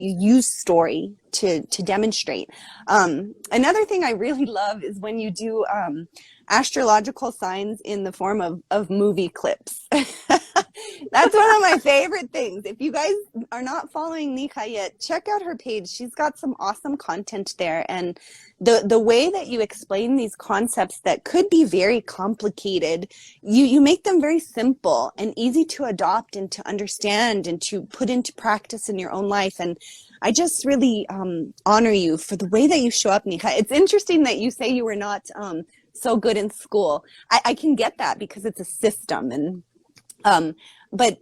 use story to demonstrate. Another thing I really love is when you do astrological signs in the form of movie clips. That's one of my favorite things. If you guys are not following Nehaa yet, check out her page. She's got some awesome content there. And the way that you explain these concepts that could be very complicated, you make them very simple and easy to adopt and to understand and to put into practice in your own life. And I just really honor you for the way that you show up, Nehaa. It's interesting that you say you were not so good in school. I can get that because it's a system, and but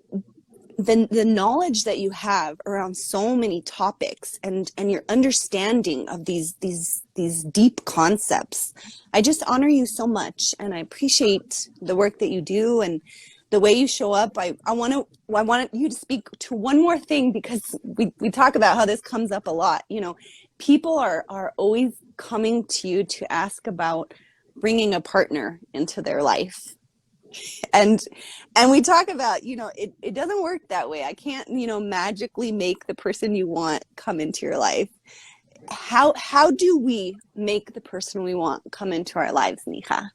the knowledge that you have around so many topics and your understanding of these deep concepts, I just honor you so much, and I appreciate the work that you do and the way you show up. I want you to speak to one more thing, because we talk about how this comes up a lot. You know, people are always coming to you to ask about bringing a partner into their life. And we talk about, you know, it doesn't work that way. I can't, you know, magically make the person you want come into your life. How do we make the person we want come into our lives, Nehaa?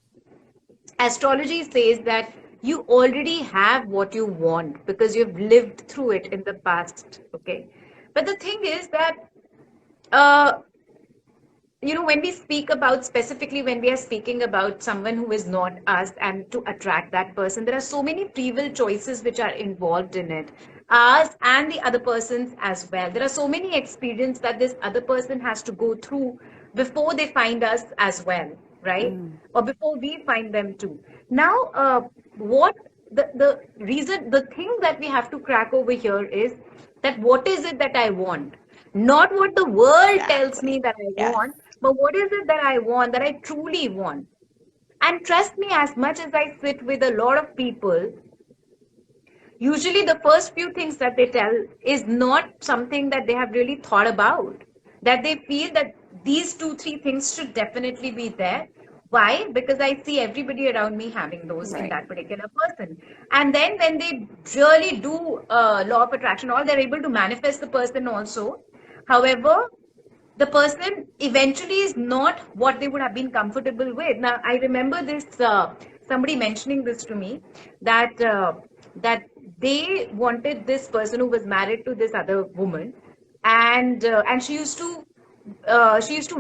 Astrology says that you already have what you want because you've lived through it in the past. Okay. But the thing is that, you know, when we speak about, specifically when we are speaking about someone who is not us and to attract that person, there are so many free will choices which are involved in it, us and the other persons as well. There are so many experiences that this other person has to go through before they find us as well, right? Or before we find them too. Now, what the reason, the thing that we have to crack over here is that what is it that I want? Not what the world tells me that I Yes. want, but what is it that I want, that I truly want? And trust me, as much as I sit with a lot of people, usually the first few things that they tell is not something that they have really thought about. That they feel that these 2, 3 things should definitely be there. Why? Because I see everybody around me having those in that particular person. And then when they really do law of attraction, or they're able to manifest the person also. However, the person eventually is not what they would have been comfortable with. Now, I remember this, somebody mentioning this to me, that that they wanted this person who was married to this other woman, and she used to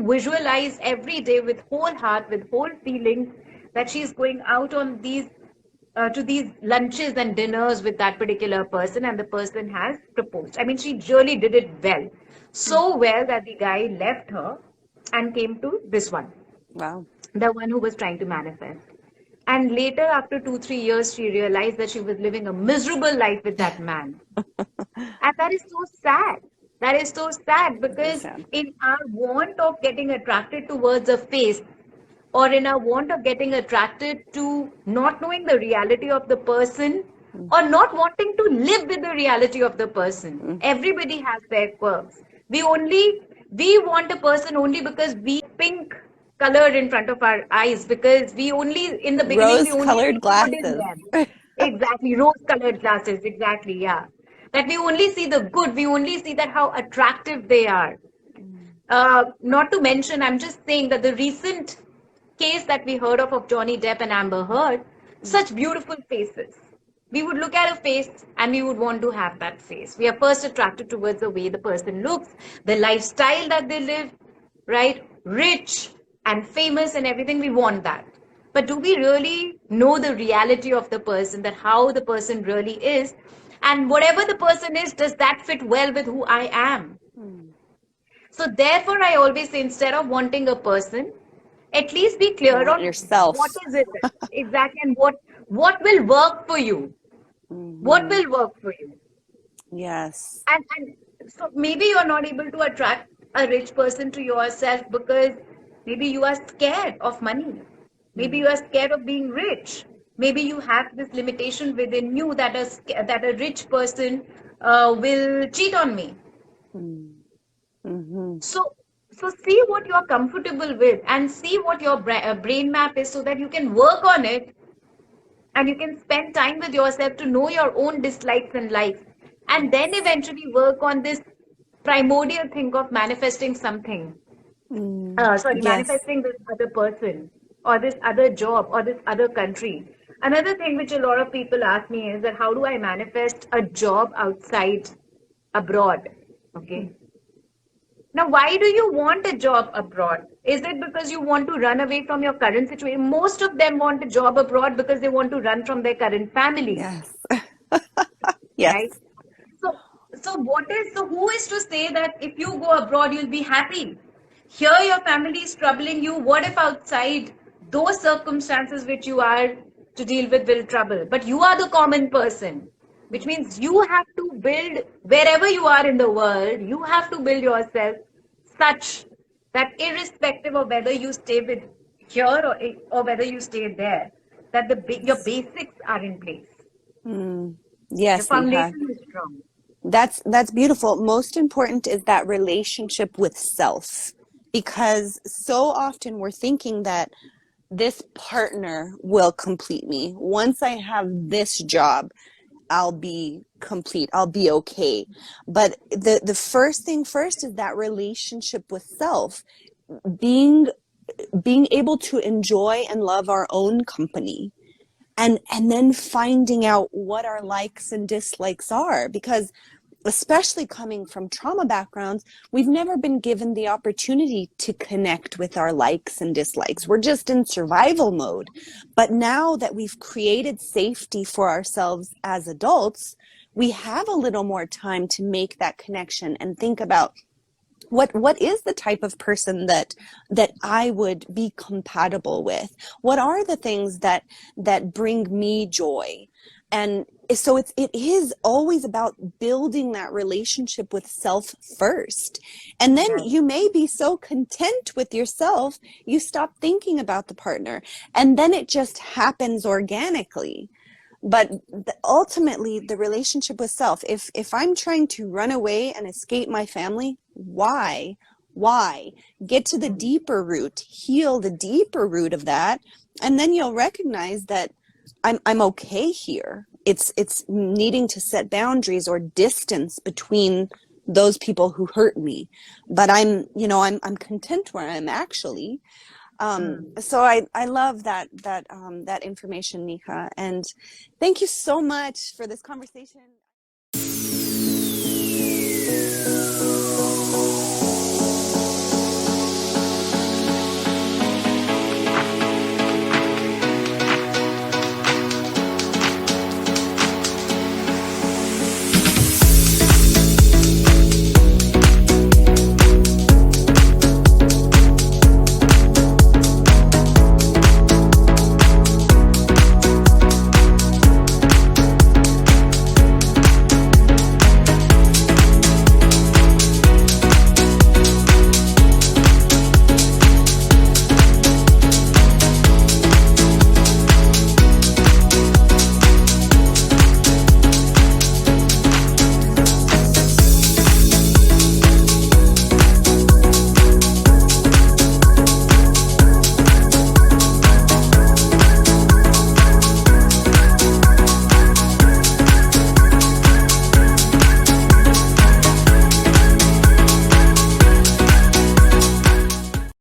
visualize every day with whole heart, with whole feelings, that she's going out on these to these lunches and dinners with that particular person, and the person has proposed. I mean, she really did it well, so well that the guy left her and came to this one. Wow. The one who was trying to manifest. And later, after 2, 3 years, she realized that she was living a miserable life with that man. And that is so sad. That is so sad, because in our want of getting attracted towards a face, or in our want of getting attracted to not knowing the reality of the person, or not wanting to live with the reality of the person. Everybody has their quirks. We want a person only because we pink colored in front of our eyes, because we only, in the beginning, we only see Rose-colored good in glasses. them. Exactly, rose-colored glasses, exactly, yeah. That we only see the good, we only see that how attractive they are. Not to mention, I'm just saying that the recent case that we heard of Johnny Depp and Amber Heard, such beautiful faces. We would look at a face and we would want to have that face. We are first attracted towards the way the person looks, the lifestyle that they live, right? Rich and famous and everything, we want that. But do we really know the reality of the person, that how the person really is? And whatever the person is, does that fit well with who I am? So therefore, I always say, instead of wanting a person, at least be clear on yourself. what is it exactly, and what will work for you. What will work for you? Yes. And so maybe you're not able to attract a rich person to yourself because maybe you are scared of money. Maybe you are scared of being rich. Maybe you have this limitation within you that a rich person will cheat on me. So see what you are comfortable with, and see what your brain map is, so that you can work on it, and you can spend time with yourself to know your own dislikes and likes, and then eventually work on this primordial thing of manifesting something. Yes. Manifesting this other person or this other job or this other country. Another thing which a lot of people ask me is that how do I manifest a job outside abroad? Okay. Now, why do you want a job abroad? Is it because you want to run away from your current situation? Most of them want a job abroad because they want to run from their current family, Yes. Yes. right? So, so who is to say that if you go abroad, you'll be happy? Here, your family is troubling you. What if outside those circumstances which you are to deal with will trouble? But you are the common person, which means you have to build wherever you are in the world, you have to build yourself such that irrespective of whether you stay with here or whether you stay there, that your Yes. basics are in place. Your Yes, Neha. foundation is strong. That's beautiful. Most important is that relationship with self, because so often we're thinking that this partner will complete me. Once I have this job, I'll be complete. I'll be okay. But the first thing first is that relationship with self, being being able to enjoy and love our own company, and then finding out what our likes and dislikes are, because especially coming from trauma backgrounds, we've never been given the opportunity to connect with our likes and dislikes. We're just in survival mode. But now that we've created safety for ourselves as adults, we have a little more time to make that connection and think about what is the type of person that I would be compatible with? What are the things that bring me joy? And so it is always about building that relationship with self first. And then Yes. you may be so content with yourself, you stop thinking about the partner, and then it just happens organically. But ultimately, the relationship with self, if I'm trying to run away and escape my family, why get to the Hmm. deeper root, heal the deeper root of that, and then you'll recognize that I'm okay here. It's needing to set boundaries or distance between those people who hurt me, but I'm content where I'm actually. Hmm. So I love that information, Nika, and thank you so much for this conversation.